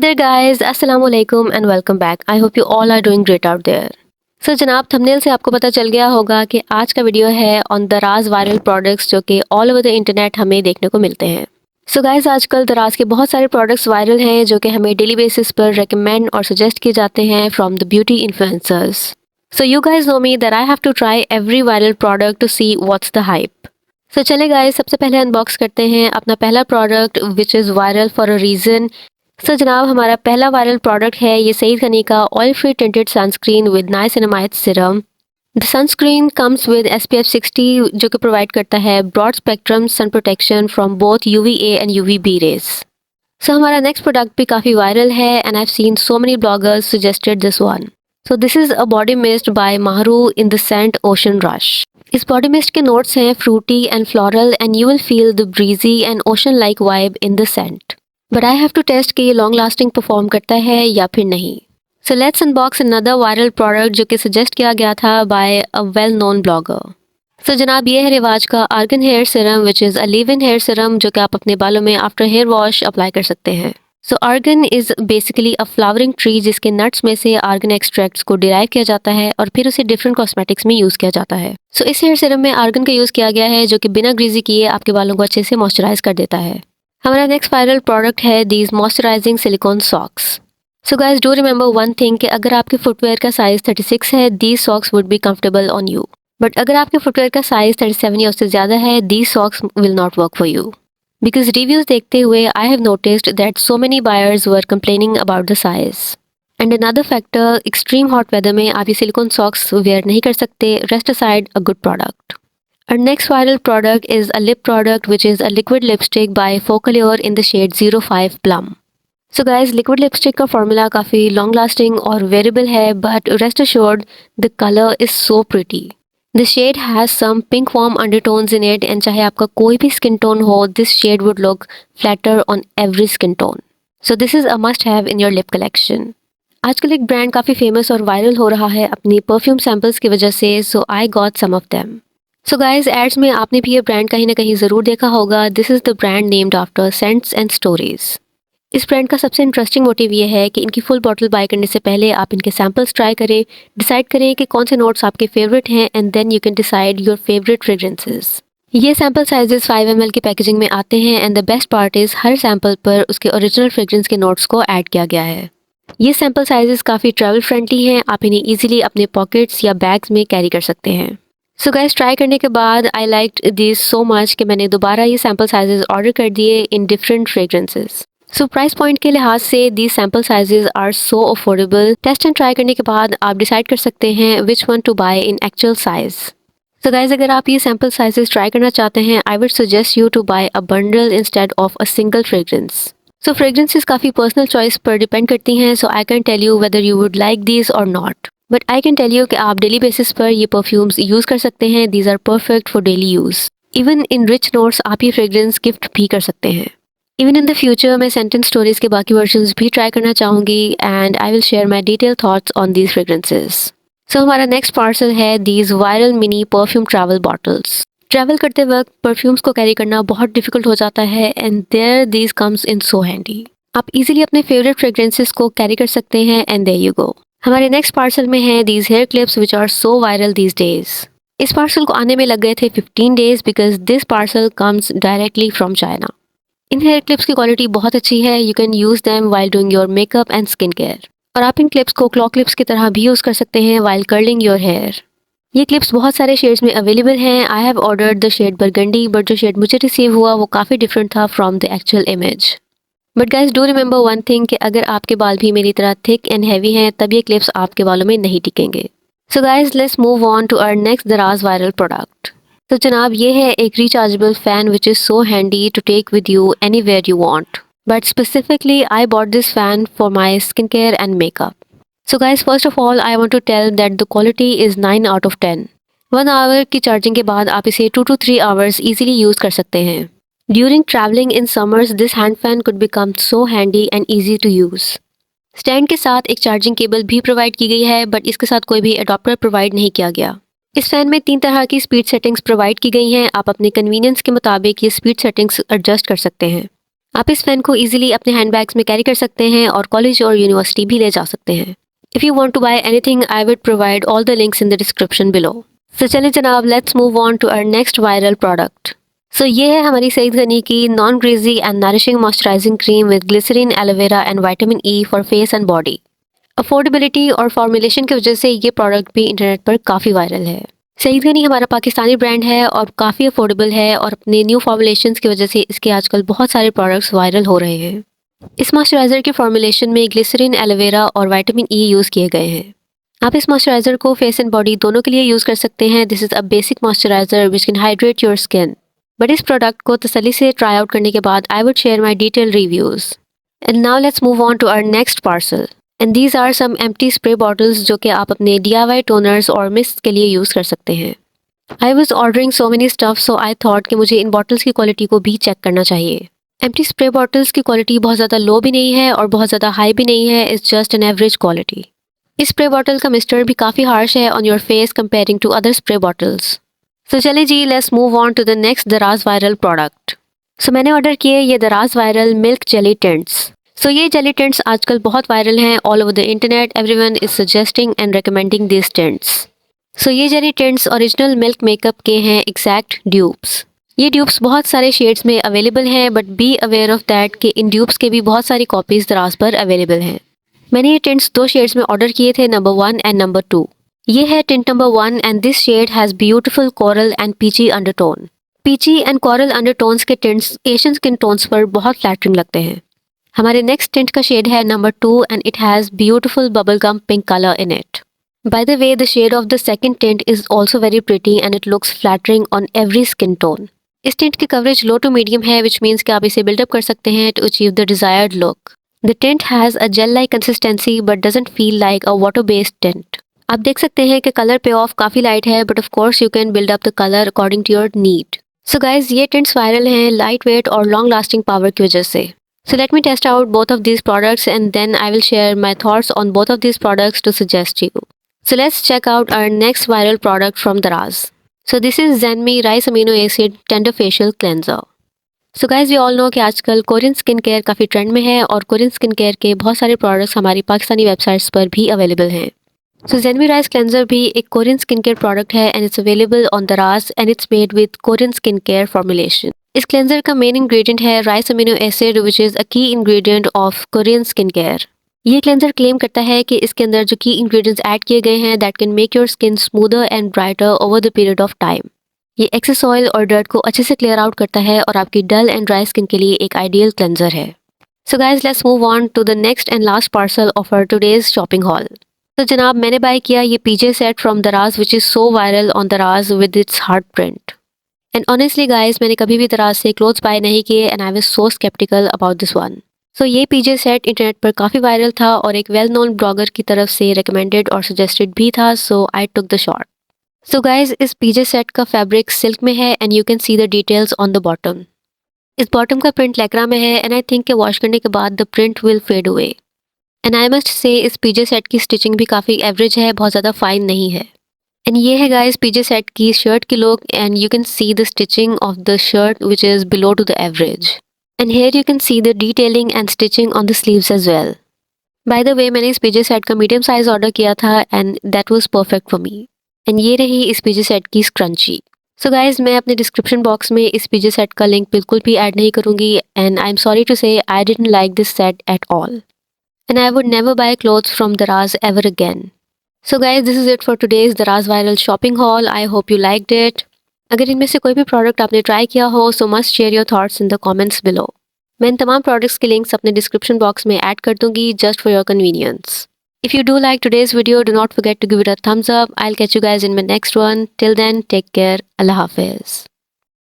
there guys, Assalamu alaikum and welcome back. I hope you all are doing great out there. So जनाब thumbnail से आपको पता चल गया होगा कि आज का वीडियो है ऑन दराज वायरल प्रोडक्ट्स जो कि ऑल ओवर द इंटरनेट हमें देखने को मिलते हैं. सो गाइस आजकल दराज के बहुत सारे प्रोडक्ट्स वायरल हैं जो कि हमें डेली बेसिस पर रेकमेंड और सजेस्ट किए जाते हैं from the beauty influencers. So you guys know me that I have to try every viral product to see what's the hype. So चले गाइस सबसे पहले अनबॉक्स करते हैं अपना पहला product which is viral for a reason. So जनाब हमारा पहला वायरल प्रोडक्ट है ये सईद खनी का oil free tinted sunscreen with niacinamide serum. The sunscreen comes with SPF 60 जो कि प्रोवाइड करता है broad spectrum sun protection from both UVA and UVB rays. So हमारा नेक्स्ट प्रोडक्ट भी काफ़ी वायरल है and I have seen so many bloggers suggested this one. So this is a body mist by Mahru in the scent ocean rush. इस body mist के notes हैं Frooti and floral and you will feel the breezy and ocean like vibe in the scent. But I have to test कि ये long lasting perform करता है या फिर नहीं. So let's unbox another viral product जो कि सजेस्ट किया गया था by a well known blogger. So जनाब ये है रिवाज का argan hair serum which is a leave in hair serum जो कि आप अपने बालों में आफ्टर हेयर वॉश अप्लाई कर सकते हैं. So argan is basically a flowering tree जिसके नट्स में से आर्गन एक्सट्रैक्ट्स को डिराइव किया जाता है और फिर उसे डिफरेंट कॉस्मेटिक्स में यूज़ किया जाता है. सो इस हेयर सीरम में आर्गन का यूज़ किया गया है जो कि बिना ग्रीजी किए आपके बालों को अच्छे से मॉइस्चराइज कर देता है. हमारा नेक्स्ट वायरल प्रोडक्ट है these moisturising silicon socks. So guys do remember one thing कि अगर आपके फुटवेयर का साइज 36 है these socks would be comfortable on you. But अगर आपके फुटवेयर का साइज 37 या उससे ज़्यादा है these socks will not work for you. Because reviews देखते हुए I have noticed that so many buyers were complaining about the size. And another factor extreme hot weather में आप ये सिलिकॉन सॉक्स वेयर नहीं कर सकते. Rest aside a good product. Our next viral product is a lip product which is a liquid lipstick by Focallure in the shade 05 Plum. So guys liquid lipstick का formula काफ़ी long lasting और wearable है but rest assured the color is so pretty. The shade has some pink warm undertones in it and चाहे आपका कोई भी skin tone हो this shade would look flatter on every skin tone. So this is a must have in your lip collection. आजकल एक brand काफ़ी famous और viral हो रहा है अपनी परफ्यूम सैम्पल्स की वजह से so I got some of them. So guys ads में आपने भी ये ब्रांड कहीं ना कहीं ज़रूर देखा होगा. This is the brand named after scents and stories. इस ब्रांड का सबसे इंटरेस्टिंग मोटिव ये है कि इनकी फुल बॉटल बाय करने से पहले आप इनके सैम्पल्स ट्राई करें, डिसाइड करें कि कौन से नोट्स आपके फेवरेट हैं and then you can decide your favourite fragrances. ये सैम्पल साइजेस 5 ml की पैकेजिंग में आते हैं and the best part is हर सैम्पल पर उसके ओरिजिनल फ्रेग्रेंस के नोट्स को ऐड किया गया है. ये सैम्पल साइजेस काफ़ी ट्रैवल फ्रेंडली हैं. आप इन्हें ईजिली अपने पॉकेट्स या बैग्स में कैरी कर सकते हैं. सो गाइस ट्राई करने के बाद I liked this so much कि मैंने दोबारा ये सैम्पल साइजेस ऑर्डर कर दिए in different fragrances. So price point के लिहाज से these sample sizes are so affordable. Test and try करने के बाद आप डिसाइड कर सकते हैं which one to buy in actual size. So guys अगर आप ये सैम्पल साइजेस ट्राई करना चाहते हैं I would suggest you to buy a bundle instead of a single fragrance. So fragrances काफ़ी पर्सनल चॉइस पर डिपेंड करती हैं so I can tell you whether you would like these और not. But I can tell you कि आप daily basis पर ये perfumes use कर सकते हैं. These are perfect for daily use. Even in rich notes आप ये फ्रेग्रेंस गिफ्ट भी कर सकते हैं. इवन इन द फ्यूचर मैं सेंटेंस स्टोरीज के बाकी वर्जन्स भी ट्राई करना चाहूँगी and I will share my detail thoughts on these fragrances. So हमारा नेक्स्ट पार्सल है these viral mini perfume travel bottles. Travel करते वक्त परफ्यूम्स को कैरी करना बहुत डिफिकल्ट हो जाता है and there these comes in so handy. आप इजीली अपने फेवरेट फ्रेग्रेंसेस को कैरी कर सकते हैं एंड देयर यू गो. हमारे नेक्स्ट पार्सल में है these hair clips which are so viral these days. इस पार्सल को आने में लग गए थे 15 days because this parcel comes directly from China. इन हेयर क्लिप्स की क्वालिटी बहुत अच्छी है. You can use them while doing your makeup and skin care. और आप इन क्लिप्स को क्लॉ क्लिप्स की तरह भी यूज़ कर सकते हैं वाइल कर्लिंग योर हेयर. ये क्लिप्स बहुत सारे शेड्स में अवेलेबल हैं. I have ordered the shade burgundy but जो शेड मुझे रिसीव हुआ वो काफ़ी डिफरेंट था from the actual image. But guys do remember one thing कि अगर आपके बाल भी मेरी तरह थिक एंड हैवी हैं तब ये क्लिप्स आपके बालों में नहीं टिकेंगे. So guys let's move on to our next Daraz viral product. तो जनाब ये है एक rechargeable fan which is so handy to take with you anywhere you want. But specifically I bought this fan for my skin care and makeup. So guys first of all I want to tell that the quality is 9 out of 10. 1 hour की charging के बाद आप इसे 2 to 3 hours easily use कर सकते हैं. During traveling in summers, this hand fan could become so handy and easy to use. Stand के साथ एक चार्जिंग केबल भी प्रोवाइड की गई है बट इसके साथ कोई भी अडॉप्टर प्रोवाइड नहीं किया गया. इस फैन में 3 तरह की स्पीड सेटिंग्स प्रोवाइड की गई हैं. आप अपने कन्वीनियंस के मुताबिक ये स्पीड सेटिंग्स एडजस्ट कर सकते हैं. आप इस पेन को इजीली अपने हैंडबैग्स में कैरी कर सकते हैं और कॉलेज और यूनिवर्सिटी भी ले जा सकते हैं। If you want to buy anything I would provide all the links in the description below. So चलिए जनाब, let's move on to our next viral product. So ये है हमारी सईद गनी की non greasy and nourishing moisturizing cream with glycerin, aloe vera and vitamin E for face and body. Affordability और formulation की वजह से ये प्रोडक्ट भी इंटरनेट पर काफ़ी वायरल है। सईद गनी हमारा पाकिस्तानी ब्रांड है और काफ़ी अफोर्डेबल है और अपने न्यू फॉर्मुलेशंस की वजह से इसके आजकल बहुत सारे प्रोडक्ट्स वायरल हो रहे हैं। इस मॉइस्चराइज़र के फॉर्मुलेशन में ग्लिसरीन, एलोवेरा और विटामिन ई यूज़ किए गए हैं। आप इस मॉइस्चराइज़र को फेस एंड बॉडी दोनों के लिए यूज़ कर सकते हैं। This is a basic moisturiser which can hydrate your skin. But इस प्रोडक्ट को तसल्ली से ट्राई आउट करने के बाद I would share my detail reviews. And now let's move on to our next parcel. And these are some empty spray bottles जो कि आप अपने DIY टोनर्स और मिस्ट के लिए यूज़ कर सकते हैं। I was ordering so many stuff so I thought कि मुझे इन बॉटल्स की क्वालिटी को भी चेक करना चाहिए। एम्प्टी स्प्रे बॉटल्स की क्वालिटी बहुत ज़्यादा लो भी नहीं है और बहुत ज़्यादा हाई भी नहीं है, it's just an average quality. इस स्प्रे बॉटल का मिस्टर भी काफ़ी हार्श है on your face comparing to other spray bottles. So चले जी, let's move on to the next Daraz viral product. So मैंने ऑर्डर किए ये Daraz viral milk jelly tints. So ये जेली टिंट्स आजकल बहुत वायरल हैं all over the internet. Everyone is suggesting and recommending this tints. So ये jelly tints original milk makeup के हैं एग्जैक्ट ड्यूप्स। ये ड्यूप्स बहुत सारे शेड्स में अवेलेबल हैं, but be aware of that कि इन ड्यूप्स के भी बहुत सारी कॉपीज दराज पर अवेलेबल हैं। मैंने ये टिंट्स 2 शेड्स में ऑर्डर किए थे, नंबर 1 एंड नंबर 2। ये है tint number 1 and this shade has beautiful coral and peachy undertone. Peachy and coral undertones के टिंट्स एशियन स्किन टोन्स पर बहुत फ्लैटरिंग लगते हैं। हमारे नेक्स्ट टिंट का शेड है number 2 and it has beautiful bubble gum pink colour in it. By the way, the shade of the second tint is also very pretty and it looks flattering on every skin tone. इस tint की coverage low to medium है, which means कि आप इसे buildup कर सकते हैं to achieve the desired look. The tint has a gel-like consistency but doesn't feel like a water-based tint. आप देख सकते हैं कि कलर पे ऑफ काफ़ी लाइट है, but of course you can build up the color according to your need. So guys, ये tints viral हैं लाइट वेट और लॉन्ग लास्टिंग पावर की वजह से। So let me test out both of these products and then I will share my thoughts on both of these products to suggest you. So let's check out our next viral product from Daraz. So this is Zenmi Rice Amino Acid Tender Facial Cleanser. So guys, we all know कि आजकल Korean skin care काफ़ी trend में है और Korean skin care के बहुत सारे products हमारी पाकिस्तानी वेबसाइट्स पर भी अवेलेबल हैं। So Zenmi Rice Cleanser भी एक कोरियन स्किन केयर प्रोडक्ट है and it's available on Daraz and it's made with Korean skin care formulation. इस क्लेंजर का मेन इंग्रेडिएंट है rice amino acid which is a key ingredient of Korean skin care. ये cleanser claim करता है कि इसके अंदर जो की इंग्रेडिएंट्स ऐड किए गए हैं that can make your skin smoother and brighter over the period of time. ये एक्सेस ऑयल और डर्ट को अच्छे से क्लियर आउट करता है और आपकी डल एंड ड्राई स्किन के लिए एक आइडियल क्लेंजर है। So guys, let's move on to the next and last parcel of our today's shopping haul. तो जनाब, मैंने बाय किया ये PJ set from Daraz which is so viral on Daraz with its heart print. And honestly guys, मैंने कभी भी दराज से clothes buy नहीं किए and I was so sceptical about this one. So ये PJ सेट इंटरनेट पर काफ़ी वायरल था और एक वेल नोन ब्लॉगर की तरफ से रिकमेंडेड और सजेस्टेड भी था, so I took the shot. So guys, इस PJ सेट का फैब्रिक सिल्क में है and you can see the details on the bottom. इस बॉटम का प्रिंट लैक्रा में है एंड आई थिंक कि वॉश करने के बाद the print will fade away. And I must say इस PJ सेट की स्टिचिंग भी काफ़ी एवरेज है, बहुत ज़्यादा फाइन नहीं है। एंड ये है गाइज PJ सेट की शर्ट की look and you can see the stitching of the shirt which is below to the average. And here you can see the detailing and stitching on the sleeves as well. By the way, मैंने इस PJ set का medium size order किया था and that was perfect for me. And ये रही इस PJ set की scrunchie. So guys, मैं अपने डिस्क्रिप्शन बॉक्स में इस PJ सेट का लिंक बिल्कुल भी ऐड नहीं करूँगी and I'm sorry to say I didn't like this set at all. And I would never buy clothes from Daraz ever again. So guys, this is it for today's Daraz viral shopping haul. I hope you liked it. अगर इनमें से कोई भी product आपने try किया हो सो must share your thoughts in the comments below. मैं इन तमाम प्रोडक्ट्स के लिंक्स अपने डिस्क्रिप्शन बॉक्स में ऐड कर दूंगी just for your convenience. If you do like today's video, do not forget to give it a thumbs up. I will catch you guys in my next one. Till then, take care. अल्लाह हाफिज़।